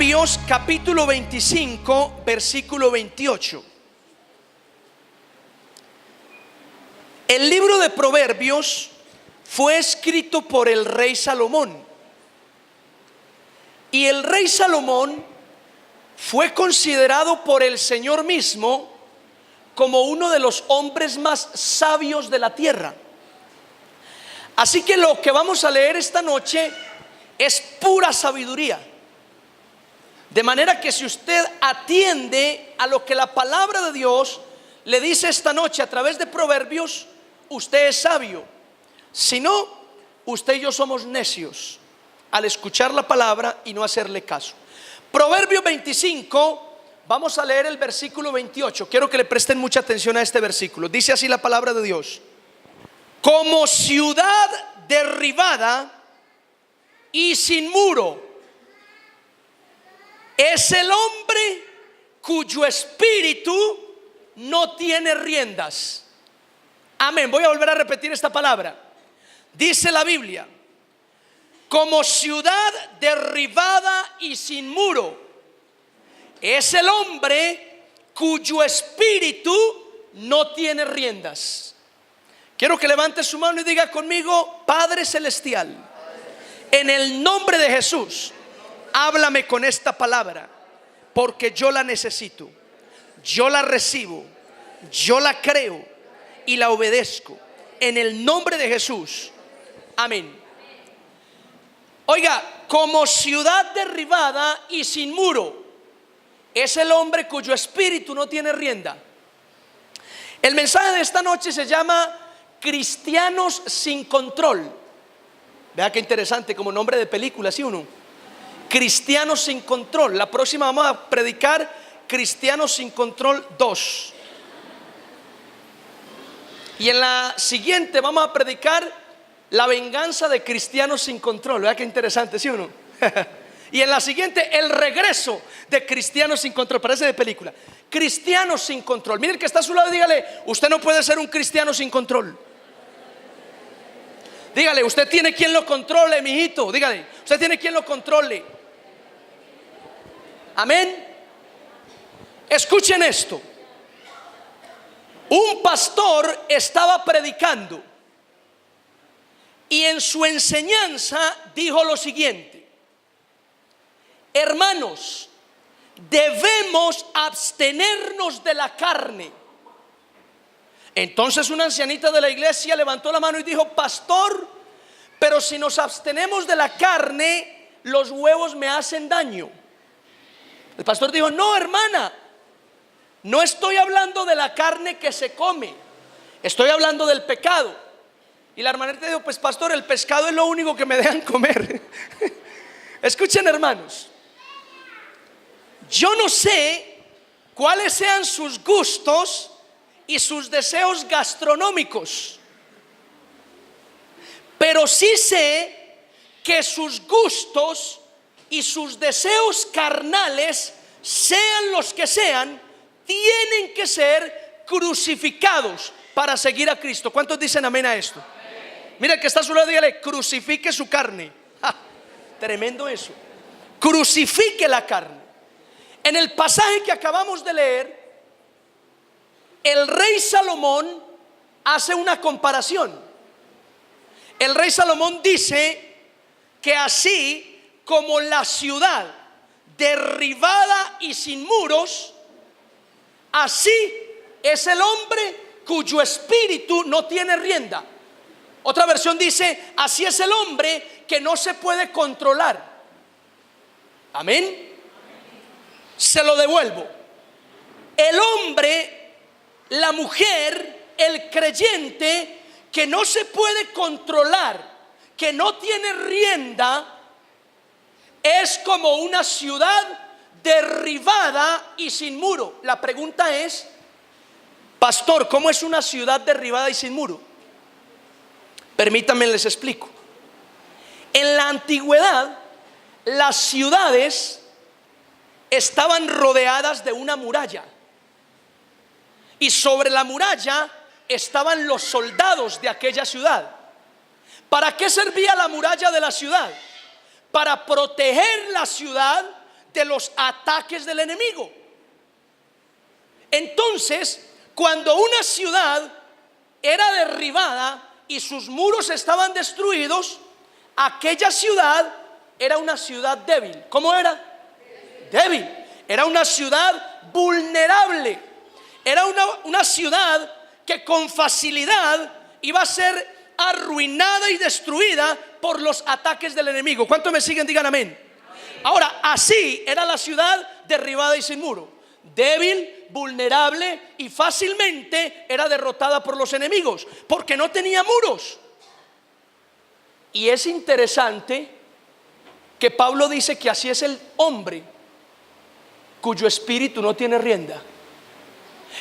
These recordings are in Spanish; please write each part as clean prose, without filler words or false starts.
Proverbios capítulo 25, versículo 28. El libro de Proverbios fue escrito por el rey Salomón. Y el rey Salomón fue considerado por el Señor mismo como uno de los hombres más sabios de la tierra. Así que lo que vamos a leer esta noche es pura sabiduría. De manera que si usted atiende a lo que la palabra de Dios le dice esta noche a través de Proverbios, usted es sabio. Si no, usted y yo somos necios al escuchar la palabra y no hacerle caso. Proverbios 25, vamos a leer el versículo 28. Quiero que le presten mucha atención a este versículo. Dice así la palabra de Dios: como ciudad derribada y sin muro es el hombre cuyo espíritu no tiene riendas. Amén. Voy a volver a repetir esta palabra. Dice la Biblia: como ciudad derribada y sin muro es el hombre cuyo espíritu no tiene riendas. Quiero que levante su mano y diga conmigo: Padre Celestial, en el nombre de Jesús, háblame con esta palabra, porque yo la necesito, yo la recibo, yo la creo y la obedezco. En el nombre de Jesús, amén. Oiga, como ciudad derribada y sin muro es el hombre cuyo espíritu no tiene rienda. El mensaje de esta noche se llama Cristianos sin control. Vea qué interesante como nombre de película, ¿sí o no? Cristianos sin control. La próxima vamos a predicar Cristianos sin control 2. Y en la siguiente vamos a predicar la venganza de cristianos sin control. Vea qué interesante, ¿sí o no? Y en la siguiente, el regreso de cristianos sin control. Parece de película. Cristianos sin control. Mire el que está a su lado y dígale: usted no puede ser un cristiano sin control. Dígale: usted tiene quien lo controle, mijito. Dígale: usted tiene quien lo controle. Amén. Escuchen esto. Un pastor estaba predicando y en su enseñanza dijo lo siguiente: hermanos, debemos abstenernos de la carne. Entonces una ancianita de la iglesia levantó la mano y dijo: pastor, pero si nos abstenemos de la carne, los huevos me hacen daño. El pastor dijo: no, hermana, no estoy hablando de la carne que se come, estoy hablando del pecado. Y la hermanita dijo: pues pastor, el pescado es lo único que me dejan comer. Escuchen, hermanos, yo no sé cuáles sean sus gustos y sus deseos gastronómicos, pero sí sé que sus gustos y sus deseos carnales, sean los que sean, tienen que ser crucificados para seguir a Cristo. ¿Cuántos dicen amén a esto? Mira el que está a su lado, dígale: crucifique su carne. ¡Ja! Tremendo eso. Crucifique la carne. En el pasaje que acabamos de leer, el rey Salomón hace una comparación. El rey Salomón dice que así como la ciudad derribada y sin muros, así es el hombre cuyo espíritu no tiene rienda. Otra versión dice: así es el hombre que no se puede controlar. Amén. Se lo devuelvo. El hombre, la mujer, el creyente que no se puede controlar, que no tiene rienda, es como una ciudad derribada y sin muro. La pregunta es: pastor, ¿cómo es una ciudad derribada y sin muro? Permítanme les explico. En la antigüedad, las ciudades estaban rodeadas de una muralla, y sobre la muralla estaban los soldados de aquella ciudad. ¿Para qué servía la muralla de la ciudad? Para proteger la ciudad de los ataques del enemigo. Entonces, cuando una ciudad era derribada y sus muros estaban destruidos, aquella ciudad era una ciudad débil. ¿Cómo era? Débil. Era una ciudad vulnerable. Era una ciudad que con facilidad iba a ser arruinada y destruida por los ataques del enemigo. ¿Cuántos me siguen? Digan amén. Ahora, así era la ciudad derribada y sin muro. Débil, vulnerable y fácilmente era derrotada por los enemigos porque no tenía muros. Y es interesante que Pablo dice que así es el hombre cuyo espíritu no tiene rienda.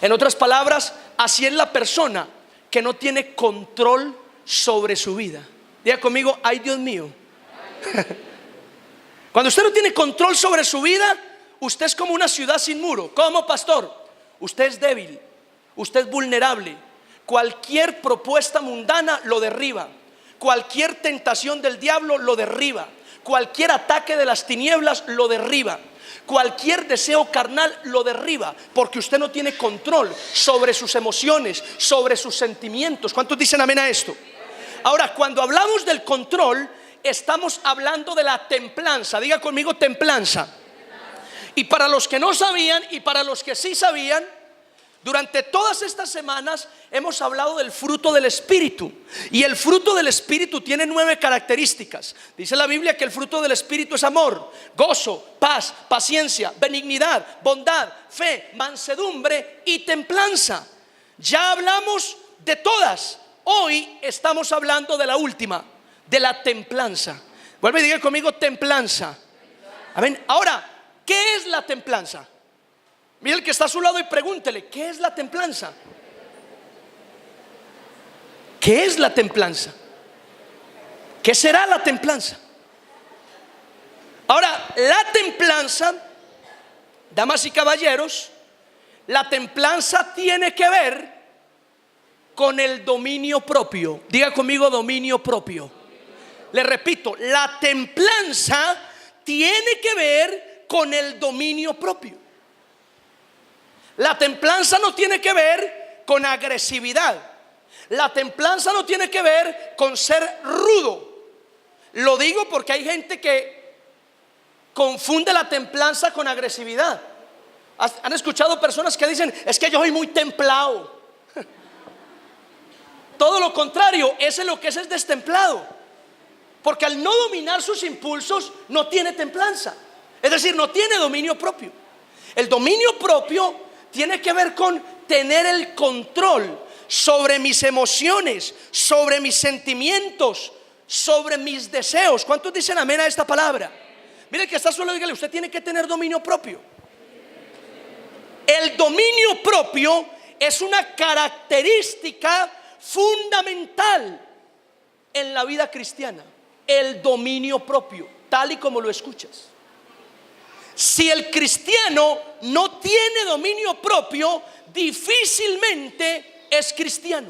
En otras palabras, así es la persona que no tiene control sobre su vida. Diga conmigo, ay Dios mío. Cuando usted no tiene control sobre su vida, usted es como una ciudad sin muro. ¿Cómo, pastor? Usted es débil, usted es vulnerable. Cualquier propuesta mundana lo derriba. Cualquier tentación del diablo lo derriba. Cualquier ataque de las tinieblas lo derriba. Cualquier deseo carnal lo derriba, porque usted no tiene control sobre sus emociones, sobre sus sentimientos. ¿Cuántos dicen amén a esto? Ahora, cuando hablamos del control, estamos hablando de la templanza. Diga conmigo, templanza. Y para los que no sabían y para los que sí sabían, durante todas estas semanas hemos hablado del fruto del Espíritu. Y el fruto del Espíritu tiene 9 características. Dice la Biblia que el fruto del Espíritu es amor, gozo, paz, paciencia, benignidad, bondad, fe, mansedumbre y templanza. Ya hablamos de todas. Hoy estamos hablando de la última, de la templanza. Vuelve y diga conmigo, templanza. Amén. Ahora, ¿qué es la templanza? Mira el que está a su lado y pregúntele, ¿qué es la templanza? ¿Qué es la templanza? ¿Qué será la templanza? Ahora, la templanza, damas y caballeros, la templanza tiene que ver con el dominio propio. Diga conmigo, dominio propio. Le repito, la templanza tiene que ver con el dominio propio. La templanza no tiene que ver con agresividad. La templanza no tiene que ver con ser rudo. Lo digo porque hay gente que confunde la templanza con agresividad. ¿Han escuchado personas que dicen, es que yo soy muy templado? Todo lo contrario, ese es lo que es destemplado. Porque al no dominar sus impulsos no tiene templanza. Es decir, no tiene dominio propio. El dominio propio tiene que ver con tener el control sobre mis emociones, sobre mis sentimientos, sobre mis deseos. ¿Cuántos dicen amén a esta palabra? Mire que está solo, dígale, usted tiene que tener dominio propio. El dominio propio es una característica fundamental en la vida cristiana. El dominio propio, tal y como lo escuchas. Si el cristiano no tiene dominio propio, difícilmente es cristiano.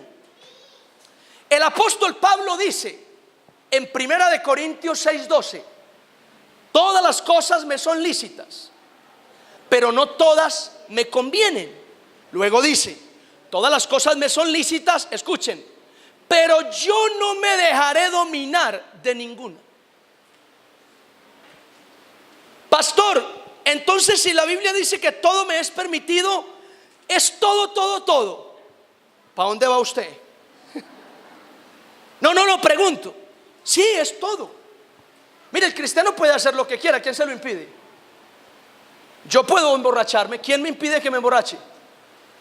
El apóstol Pablo dice en 1 Corintios 6:12, todas las cosas me son lícitas, pero no todas me convienen. Luego dice, todas las cosas me son lícitas, escuchen, pero yo no me dejaré dominar de ninguna. Pastor, entonces si la Biblia dice que todo me es permitido, es todo. ¿Para dónde va usted? No, pregunto. Sí, es todo. Mire, el cristiano puede hacer lo que quiera. ¿Quién se lo impide? Yo puedo emborracharme. ¿Quién me impide que me emborrache?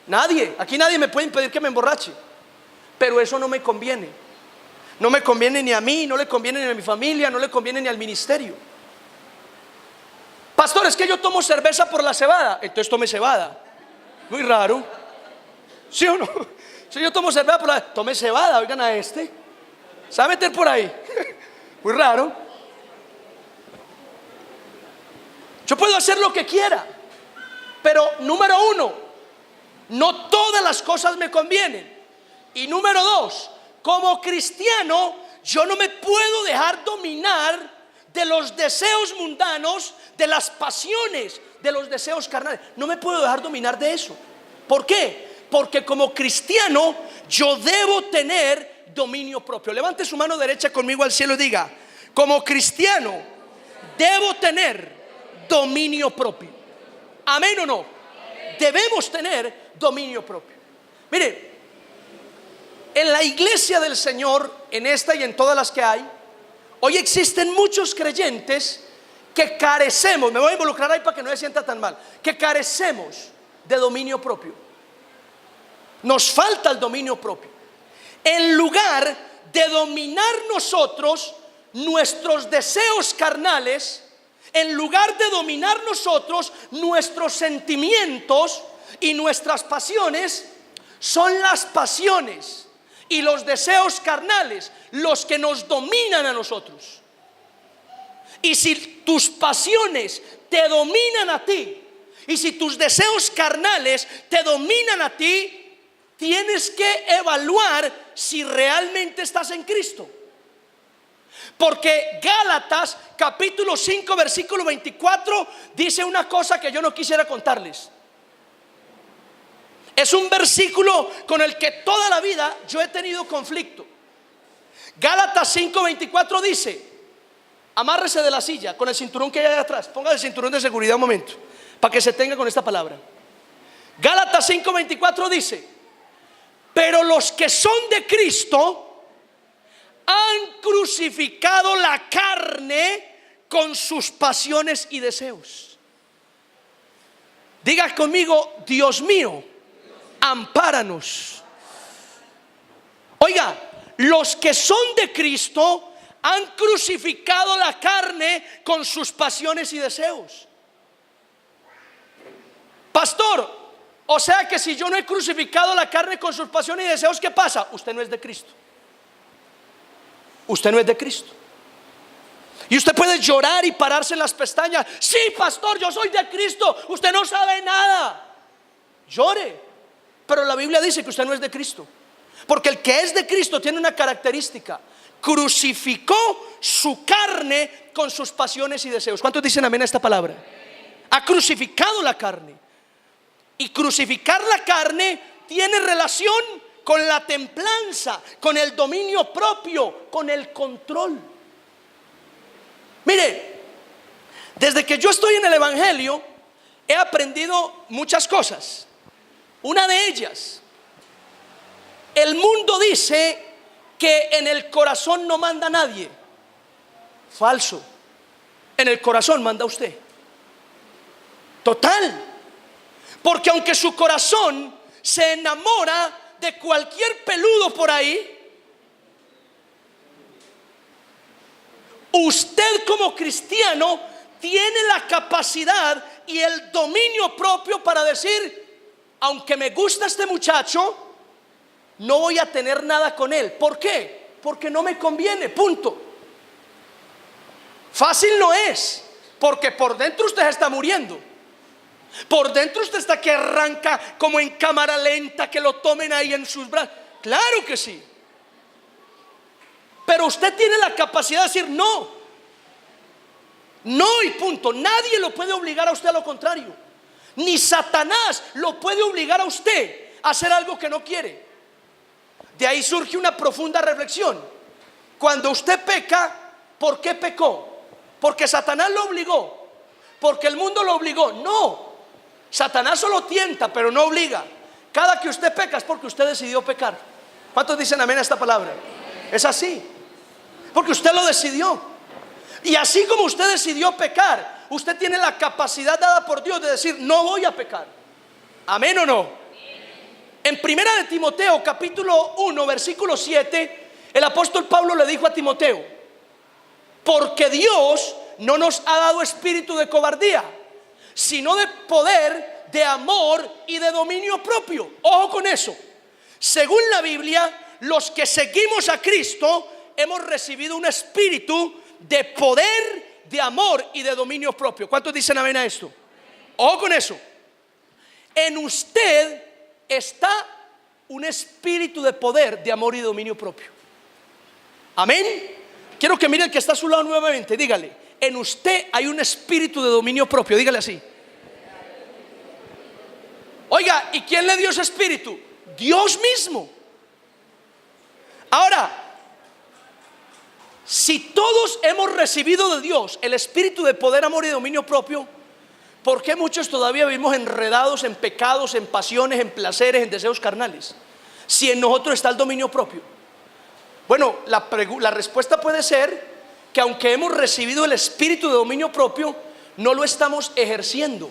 Nadie. Aquí nadie me puede impedir que me emborrache. Pero eso no me conviene. No me conviene ni a mí, no le conviene ni a mi familia, no le conviene ni al ministerio. Pastor, es que yo tomo cerveza por la cebada. Entonces tome cebada. Muy raro. ¿Sí o no? Si yo tomo cerveza por la... Tome cebada, oigan a este. ¿Se va a meter por ahí? Muy raro. Yo puedo hacer lo que quiera. Pero número 1, no todas las cosas me convienen. Y número 2, como cristiano, yo no me puedo dejar dominar de los deseos mundanos, de las pasiones, de los deseos carnales. No me puedo dejar dominar de eso. ¿Por qué? Porque como cristiano yo debo tener dominio propio. Levante su mano derecha conmigo al cielo y diga: como cristiano debo tener dominio propio. ¿Amén o no? Debemos tener dominio propio. Mire, en la iglesia del Señor, en esta y en todas las que hay, hoy existen muchos creyentes que carecemos, me voy a involucrar ahí para que no se sienta tan mal, que carecemos de dominio propio. Nos falta el dominio propio. En lugar de dominar nosotros nuestros deseos carnales, en lugar de dominar nosotros nuestros sentimientos y nuestras pasiones, son las pasiones y los deseos carnales los que nos dominan a nosotros. Y si tus pasiones te dominan a ti, y si tus deseos carnales te dominan a ti, tienes que evaluar si realmente estás en Cristo. Porque Gálatas capítulo 5 versículo 24 dice una cosa que yo no quisiera contarles. Es un versículo con el que toda la vida yo he tenido conflicto. Gálatas 5:24 dice: amárrese de la silla con el cinturón que hay allá atrás. Ponga el cinturón de seguridad un momento para que se tenga con esta palabra. Gálatas 5:24 dice: pero los que son de Cristo han crucificado la carne con sus pasiones y deseos. Diga conmigo: Dios mío, ampáranos. Oiga, los que son de Cristo han crucificado la carne con sus pasiones y deseos. Pastor, o sea que si yo no he crucificado la carne con sus pasiones y deseos, ¿qué pasa? Usted no es de Cristo. Usted no es de Cristo. Y usted puede llorar y pararse en las pestañas: sí, pastor, yo soy de Cristo. Usted no sabe nada. Llore. Pero la Biblia dice que usted no es de Cristo. Porque el que es de Cristo tiene una característica: crucificó su carne con sus pasiones y deseos. ¿Cuántos dicen amén a esta palabra? Ha crucificado la carne. Y crucificar la carne tiene relación con la templanza, con el dominio propio, con el control. Mire, desde que yo estoy en el Evangelio he aprendido muchas cosas. Una de ellas: el mundo dice que en el corazón no manda nadie. Falso. En el corazón manda usted. Total. Porque aunque su corazón se enamora de cualquier peludo por ahí, usted como cristiano tiene la capacidad y el dominio propio para decir: aunque me gusta este muchacho, no voy a tener nada con él. ¿Por qué? Porque no me conviene, punto. Fácil no es, porque por dentro usted se está muriendo. Por dentro usted está que arranca como en cámara lenta, que lo tomen ahí en sus brazos. Claro que sí. Pero usted tiene la capacidad de decir no. No y punto. Nadie lo puede obligar a usted a lo contrario. Ni Satanás lo puede obligar a usted a hacer algo que no quiere. De ahí surge una profunda reflexión. Cuando usted peca, ¿por qué pecó? ¿Porque Satanás lo obligó? ¿Porque el mundo lo obligó? No. Satanás solo tienta, pero no obliga. Cada que usted peca es porque usted decidió pecar. ¿Cuántos dicen amén a esta palabra? Es así. Porque usted lo decidió. Y así como usted decidió pecar, usted tiene la capacidad dada por Dios de decir: no voy a pecar. ¿Amén o no? En primera de Timoteo capítulo 1 versículo 7, el apóstol Pablo le dijo a Timoteo: porque Dios no nos ha dado espíritu de cobardía, sino de poder, de amor y de dominio propio. Ojo con eso. Según la Biblia, los que seguimos a Cristo hemos recibido un espíritu de poder, de amor y de dominio propio. ¿Cuántos dicen amén a esto? Ojo con eso. En usted está un espíritu de poder, de amor y de dominio propio. Amén. Quiero que mire el que está a su lado nuevamente. Dígale: en usted hay un espíritu de dominio propio. Dígale así. Oiga, ¿y quién le dio ese espíritu? Dios mismo. Ahora, si todos hemos recibido de Dios el espíritu de poder, amor y dominio propio, ¿por qué muchos todavía vivimos enredados en pecados, en pasiones, en placeres, en deseos carnales? Si en nosotros está el dominio propio. Bueno, la respuesta puede ser que aunque hemos recibido el espíritu de dominio propio, no lo estamos ejerciendo,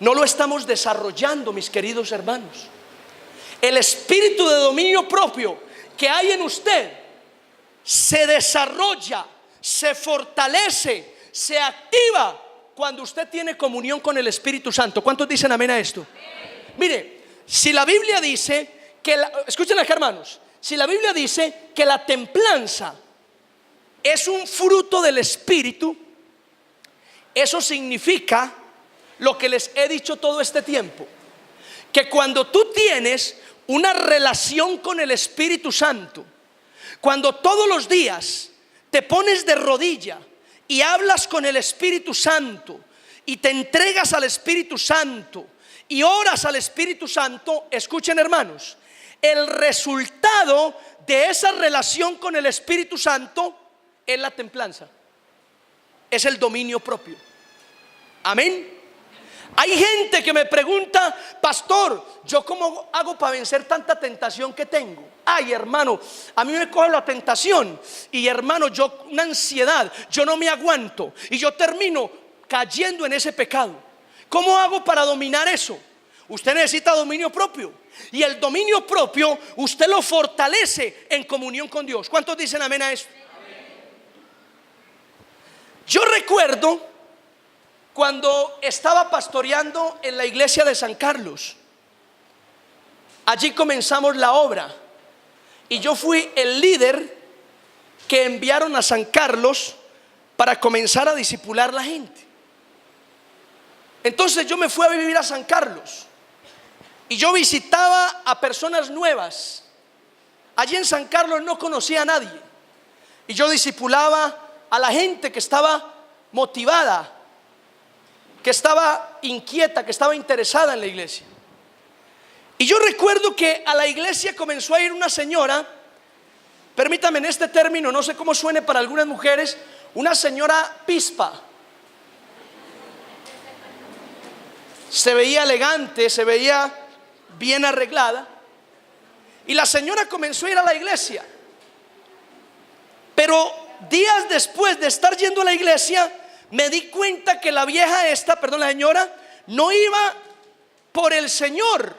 no lo estamos desarrollando, mis queridos hermanos. El espíritu de dominio propio que hay en usted se desarrolla, se fortalece, se activa cuando usted tiene comunión con el Espíritu Santo. ¿Cuántos dicen amén a esto? Mire, si la Biblia dice que escuchen acá, hermanos, si la Biblia dice que la templanza es un fruto del Espíritu, eso significa lo que les he dicho todo este tiempo, que cuando tú tienes una relación con el Espíritu Santo, cuando todos los días te pones de rodilla y hablas con el Espíritu Santo y te entregas al Espíritu Santo y oras al Espíritu Santo, escuchen, hermanos, el resultado de esa relación con el Espíritu Santo es la templanza, es el dominio propio. Amén. Hay gente que me pregunta: pastor, ¿yo cómo hago para vencer tanta tentación que tengo? Ay, hermano, a mí me coge la tentación y, hermano, yo una ansiedad, yo no me aguanto y yo termino cayendo en ese pecado. ¿Cómo hago para dominar eso? Usted necesita dominio propio, y el dominio propio usted lo fortalece en comunión con Dios. ¿Cuántos dicen amén a eso? Yo recuerdo cuando estaba pastoreando en la iglesia de San Carlos. Allí comenzamos la obra y yo fui el líder que enviaron a San Carlos para comenzar a discipular la gente. Entonces yo me fui a vivir a San Carlos y yo visitaba a personas nuevas. Allí en San Carlos no conocía a nadie y yo discipulaba a la gente que estaba motivada, que estaba inquieta, que estaba interesada en la iglesia. Y yo recuerdo que a la iglesia comenzó a ir una señora, permítame en este término, no sé cómo suene para algunas mujeres, una señora pispa. Se veía elegante, se veía bien arreglada, y la señora comenzó a ir a la iglesia. Pero días después de estar yendo a la iglesia, me di cuenta que la vieja esta, perdón, la señora, no iba por el Señor,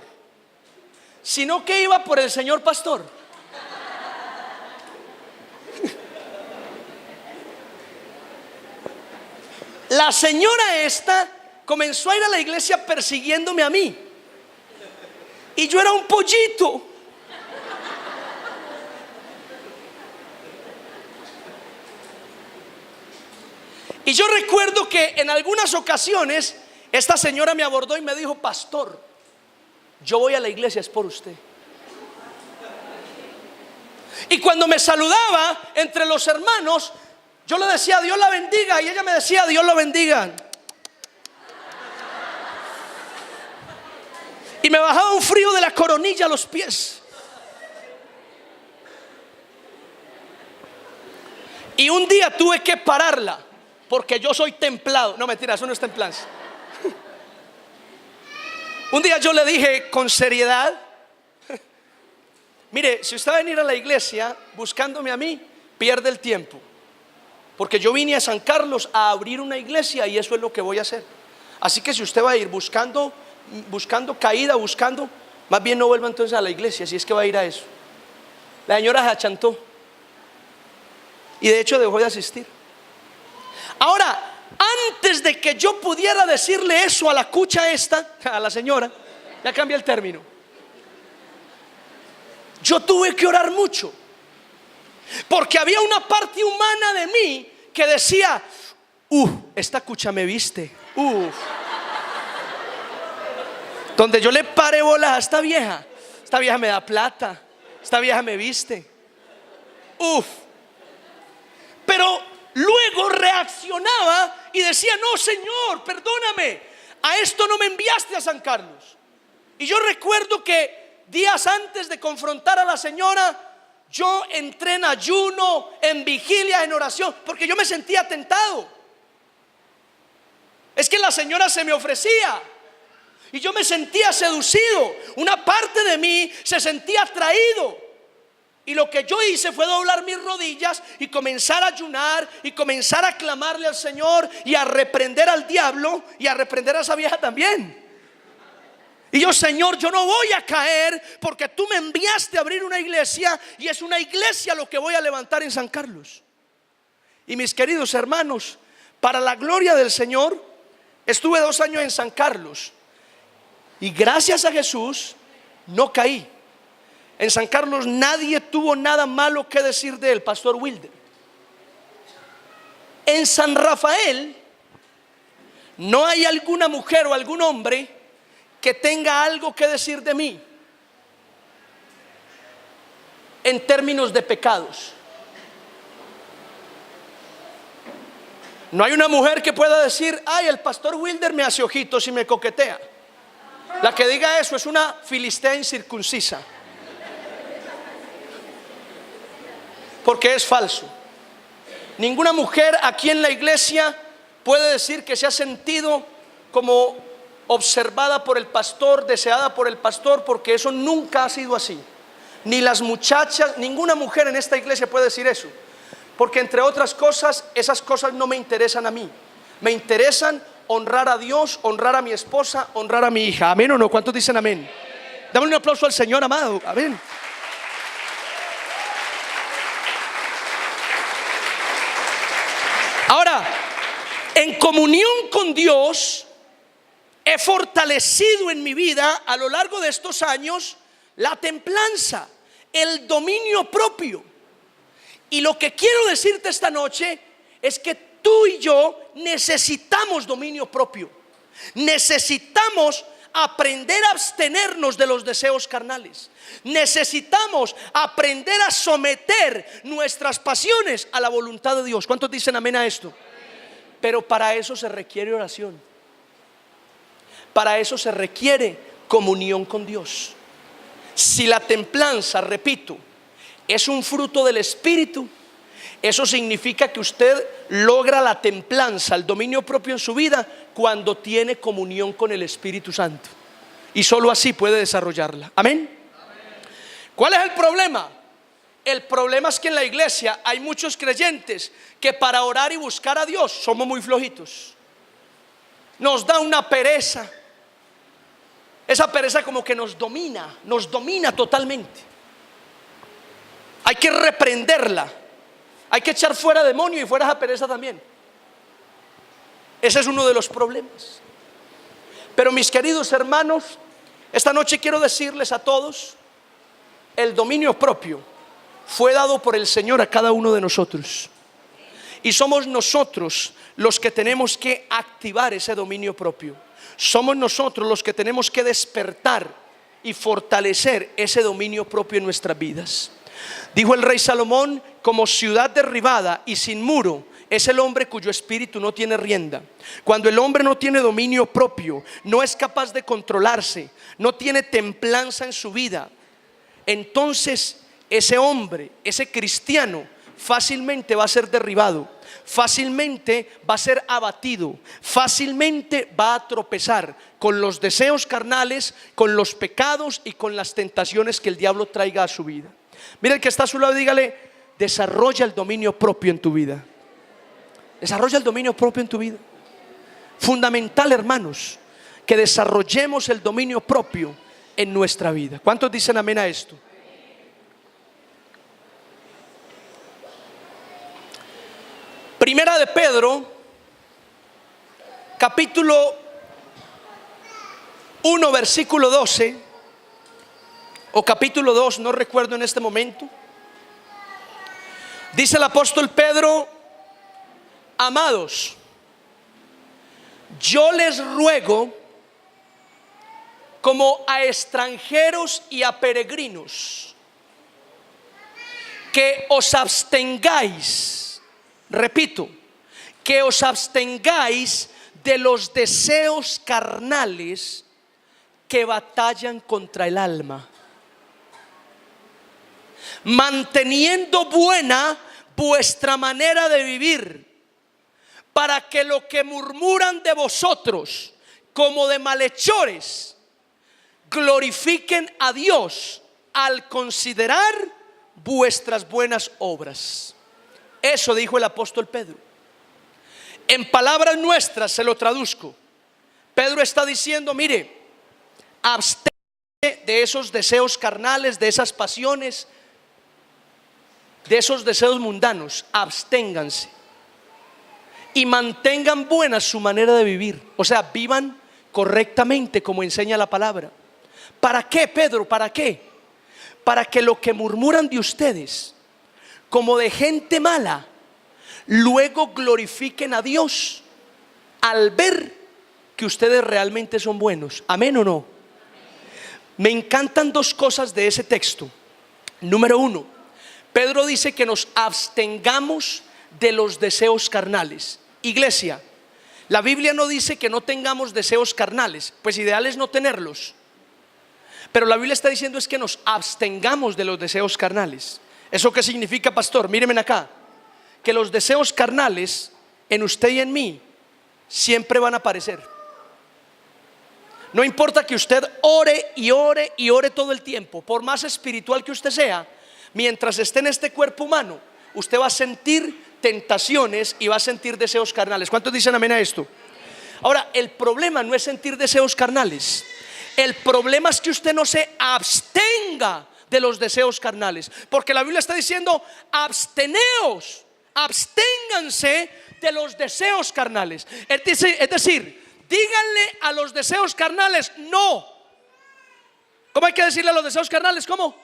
sino que iba por el señor pastor. La señora esta comenzó a ir a la iglesia persiguiéndome a mí, y yo era un pollito. Y yo recuerdo que en algunas ocasiones esta señora me abordó y me dijo: pastor, yo voy a la iglesia es por usted. Y cuando me saludaba entre los hermanos, yo le decía: Dios la bendiga, y ella me decía: Dios lo bendiga. Y me bajaba un frío de la coronilla a los pies. Y un día tuve que pararla, porque yo soy templado. No, mentira, eso no es templanza. Un día yo le dije con seriedad: mire, si usted va a venir a la iglesia buscándome a mí, pierde el tiempo, porque yo vine a San Carlos a abrir una iglesia y eso es lo que voy a hacer. Así que si usted va a ir buscando caída, más bien no vuelva entonces a la iglesia, si es que va a ir a eso. La señora se achantó y de hecho dejó de asistir. Ahora, antes de que yo pudiera decirle eso a la cucha esta, a la señora, ya cambié el término, yo tuve que orar mucho, porque había una parte humana de mí que decía: esta cucha me viste, donde yo le pare bolas a esta vieja me da plata, esta vieja me viste, pero luego reaccionaba y decía: no, Señor, perdóname, a esto no me enviaste a San Carlos. Y yo recuerdo que días antes de confrontar a la señora, yo entré en ayuno, en vigilia, en oración, porque yo me sentía tentado. Es que la señora se me ofrecía y yo me sentía seducido. Una parte de mí se sentía atraído. Y lo que yo hice fue doblar mis rodillas y comenzar a ayunar y comenzar a clamarle al Señor y a reprender al diablo y a reprender a esa vieja también. Y yo: Señor, yo no voy a caer porque tú me enviaste a abrir una iglesia, y es una iglesia lo que voy a levantar en San Carlos. Y mis queridos hermanos, para la gloria del Señor, estuve 2 años en San Carlos y gracias a Jesús no caí. En San Carlos nadie tuvo nada malo que decir de él, Pastor Wilder. En San Rafael no hay alguna mujer o algún hombre que tenga algo que decir de mí en términos de pecados. No hay una mujer que pueda decir: ay, el Pastor Wilder me hace ojitos y me coquetea. La que diga eso es una filistea incircuncisa, porque es falso. Ninguna mujer aquí en la iglesia puede decir que se ha sentido como observada por el pastor, deseada por el pastor, porque eso nunca ha sido así. Ni las muchachas, ninguna mujer en esta iglesia puede decir eso, porque entre otras cosas, esas cosas no me interesan a mí. Me interesan honrar a Dios, honrar a mi esposa, honrar a mi hija. ¿Amén o no? ¿Cuántos dicen amén? Dame un aplauso al Señor, amado. Amén. Ahora, en comunión con Dios, he fortalecido en mi vida a lo largo de estos años la templanza, el dominio propio. Y lo que quiero decirte esta noche es que tú y yo necesitamos dominio propio. Necesitamos aprender a abstenernos de los deseos carnales. Necesitamos aprender a someter nuestras pasiones a la voluntad de Dios. ¿Cuántos dicen amén a esto? Pero para eso se requiere oración. Para eso se requiere comunión con Dios. Si la templanza, repito, es un fruto del Espíritu, eso significa que usted logra la templanza, el dominio propio en su vida, cuando tiene comunión con el Espíritu Santo. Y solo así puede desarrollarla. Amén. ¿Cuál es el problema? El problema es que en la iglesia hay muchos creyentes que para orar y buscar a Dios somos muy flojitos. Nos da una pereza. Esa pereza como que nos domina totalmente. Hay que reprenderla. Hay que echar fuera demonio y fuera esa pereza también. Ese es uno de los problemas. Pero mis queridos hermanos, esta noche quiero decirles a todos: el dominio propio fue dado por el Señor a cada uno de nosotros. Y somos nosotros los que tenemos que activar ese dominio propio. Somos nosotros los que tenemos que despertar y fortalecer ese dominio propio en nuestras vidas. Dijo el rey Salomón: como ciudad derribada y sin muro es el hombre cuyo espíritu no tiene rienda. Cuando el hombre no tiene dominio propio, no es capaz de controlarse, no tiene templanza en su vida, entonces ese hombre, ese cristiano, fácilmente va a ser derribado, fácilmente va a ser abatido, fácilmente va a tropezar con los deseos carnales, con los pecados y con las tentaciones que el diablo traiga a su vida. Mira el que está a su lado y dígale: desarrolla el dominio propio en tu vida. Desarrolla el dominio propio en tu vida. Fundamental, hermanos, que desarrollemos el dominio propio en nuestra vida. ¿Cuántos dicen amén a esto? Primera de Pedro, capítulo 1, versículo 12, o capítulo 2, no recuerdo en este momento. Dice el apóstol Pedro: amados, yo les ruego como a extranjeros y a peregrinos que os abstengáis repito, que os abstengáis de los deseos carnales que batallan contra el alma, manteniendo buena vuestra manera de vivir, para que lo que murmuran de vosotros como de malhechores glorifiquen a Dios al considerar vuestras buenas obras. Eso dijo el apóstol Pedro. En palabras nuestras se lo traduzco. Pedro está diciendo: mire, absténganse de esos deseos carnales, de esas pasiones, de esos deseos mundanos. Absténganse y mantengan buena su manera de vivir. O sea, vivan correctamente como enseña la palabra. ¿Para qué, Pedro? ¿Para qué? Para que lo que murmuran de ustedes como de gente mala, luego glorifiquen a Dios al ver que ustedes realmente son buenos. ¿Amén o no? Me encantan dos cosas de ese texto. Número uno, Pedro dice que nos abstengamos de los deseos carnales. Iglesia, la Biblia no dice que no tengamos deseos carnales, pues ideal es no tenerlos. Pero la Biblia está diciendo es que nos abstengamos de los deseos carnales. ¿Eso qué significa, pastor? Mírenme acá. Que los deseos carnales en usted y en mí siempre van a aparecer. No importa que usted ore y ore y ore todo el tiempo, por más espiritual que usted sea, mientras esté en este cuerpo humano, usted va a sentir tentaciones y va a sentir deseos carnales. ¿Cuántos dicen amén a esto? Ahora, el problema no es sentir deseos carnales. El problema es que usted no se abstenga de los deseos carnales, porque la Biblia está diciendo: absteneos, absténganse de los deseos carnales. Es decir, díganle a los deseos carnales no. ¿Cómo hay que decirle a los deseos carnales? ¿Cómo?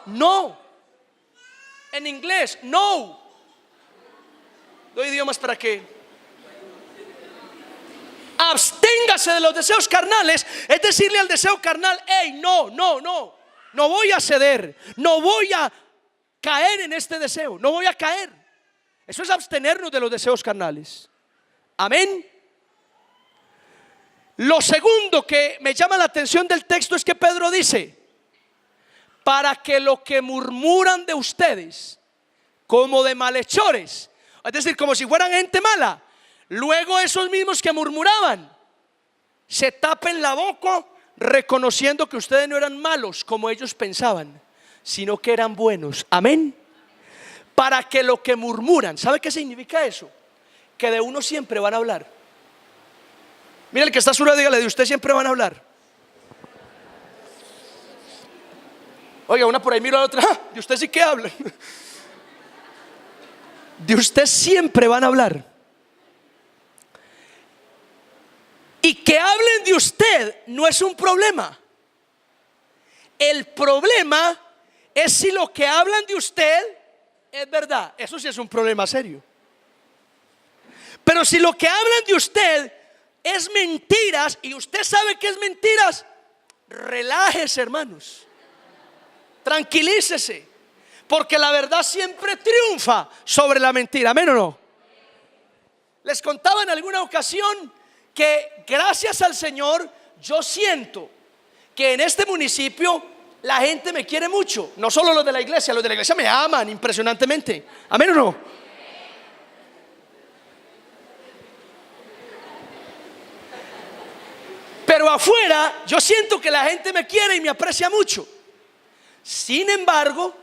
No. En inglés, no. Doy idiomas para que absténgase de los deseos carnales. Es decirle al deseo carnal: hey, no voy a ceder, no voy a caer en este deseo, no voy a caer. Eso es abstenernos de los deseos carnales. Amén. Lo segundo que me llama la atención del texto es que Pedro dice: para que lo que murmuran de ustedes como de malhechores, es decir, como si fueran gente mala, luego esos mismos que murmuraban se tapen la boca, reconociendo que ustedes no eran malos como ellos pensaban, sino que eran buenos. Amén. Para que lo que murmuran, ¿sabe qué significa eso? Que de uno siempre van a hablar. Mira, el que está a su lado, dígale: de usted siempre van a hablar. Oiga, una por ahí miro a la otra: de usted sí que hablan. De usted siempre van a hablar. Y que hablen de usted no es un problema. El problema es si lo que hablan de usted es verdad. Eso sí es un problema serio. Pero si lo que hablan de usted es mentiras y usted sabe que es mentiras, relájese, hermanos. Tranquilícese, porque la verdad siempre triunfa sobre la mentira. ¿Amén o no? Les contaba en alguna ocasión que gracias al Señor yo siento que en este municipio la gente me quiere mucho. No solo los de la iglesia me aman impresionantemente. ¿Amén o no? Pero afuera yo siento que la gente me quiere y me aprecia mucho. Sin embargo,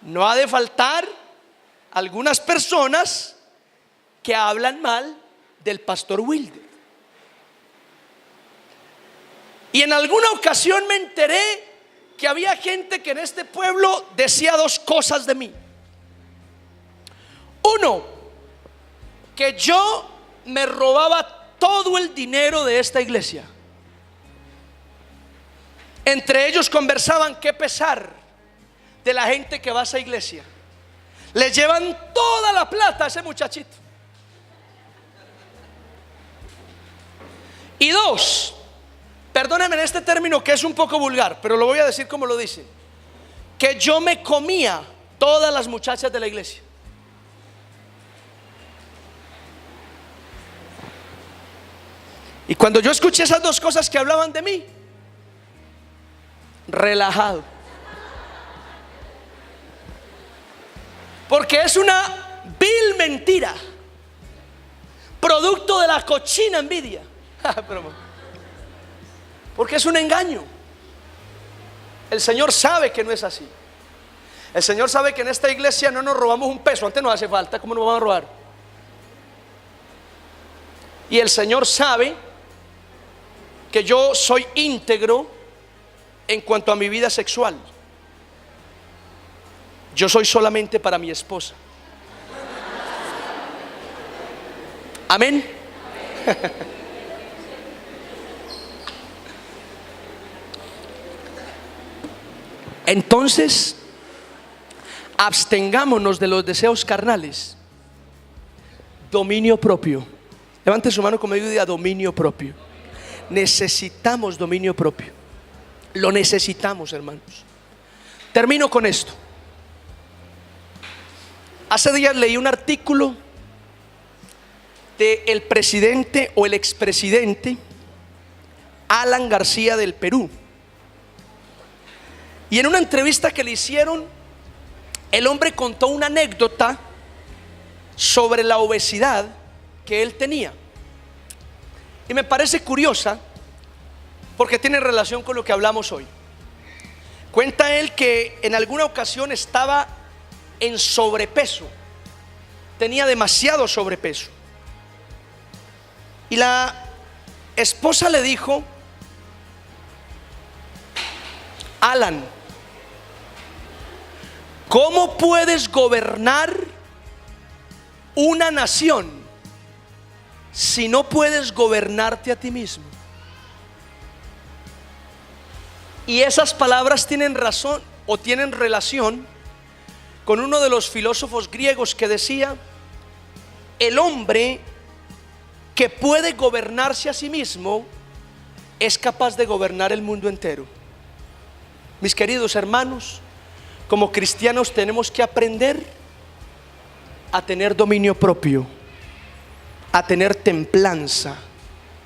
no ha de faltar algunas personas que hablan mal del pastor Wilder. Y en alguna ocasión me enteré que había gente que en este pueblo decía dos cosas de mí. Uno, que yo me robaba todo el dinero de esta iglesia. Entre ellos conversaban: qué pesar de la gente que va a esa iglesia. Le llevan toda la plata a ese muchachito. Y dos, perdónenme en este término que es un poco vulgar, pero lo voy a decir como lo dice: que yo me comía todas las muchachas de la iglesia. Y cuando yo escuché esas dos cosas que hablaban de mí, relajado. Porque es una vil mentira, producto de la cochina envidia. Porque es un engaño. El Señor sabe que no es así. El Señor sabe que en esta iglesia no nos robamos un peso. Antes nos hace falta, ¿cómo nos vamos a robar? Y el Señor sabe que yo soy íntegro en cuanto a mi vida sexual. Yo soy solamente para mi esposa. Amén. Entonces, abstengámonos de los deseos carnales. Dominio propio. Levante su mano conmigo y diga: dominio propio. Necesitamos dominio propio. Lo necesitamos, hermanos. Termino con esto. Hace días leí un artículo del presidente o el expresidente Alan García del Perú. Y en una entrevista que le hicieron, el hombre contó una anécdota sobre la obesidad que él tenía. Y me parece curiosa porque tiene relación con lo que hablamos hoy. Cuenta él que en alguna ocasión estaba en sobrepeso, tenía demasiado sobrepeso. Y la esposa le dijo: Alan, ¿cómo puedes gobernar una nación si no puedes gobernarte a ti mismo? Y esas palabras tienen razón o tienen relación con uno de los filósofos griegos que decía: el hombre que puede gobernarse a sí mismo es capaz de gobernar el mundo entero. Mis queridos hermanos, como cristianos tenemos que aprender a tener dominio propio, a tener templanza,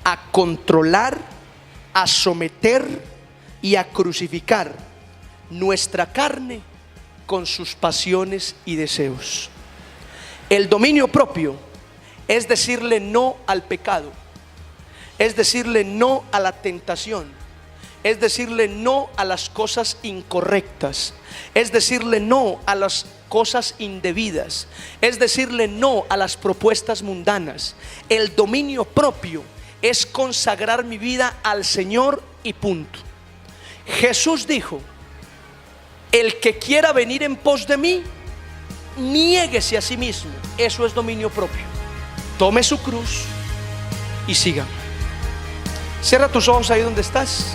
a controlar, a someter y a crucificar nuestra carne con sus pasiones y deseos. El dominio propio es decirle no al pecado, es decirle no a la tentación, es decirle no a las cosas incorrectas, es decirle no a las cosas indebidas, es decirle no a las propuestas mundanas. El dominio propio es consagrar mi vida al Señor y punto. Jesús dijo: el que quiera venir en pos de mí, niéguese a sí mismo. Eso es dominio propio. Tome su cruz y sígame. Cierra tus ojos ahí donde estás.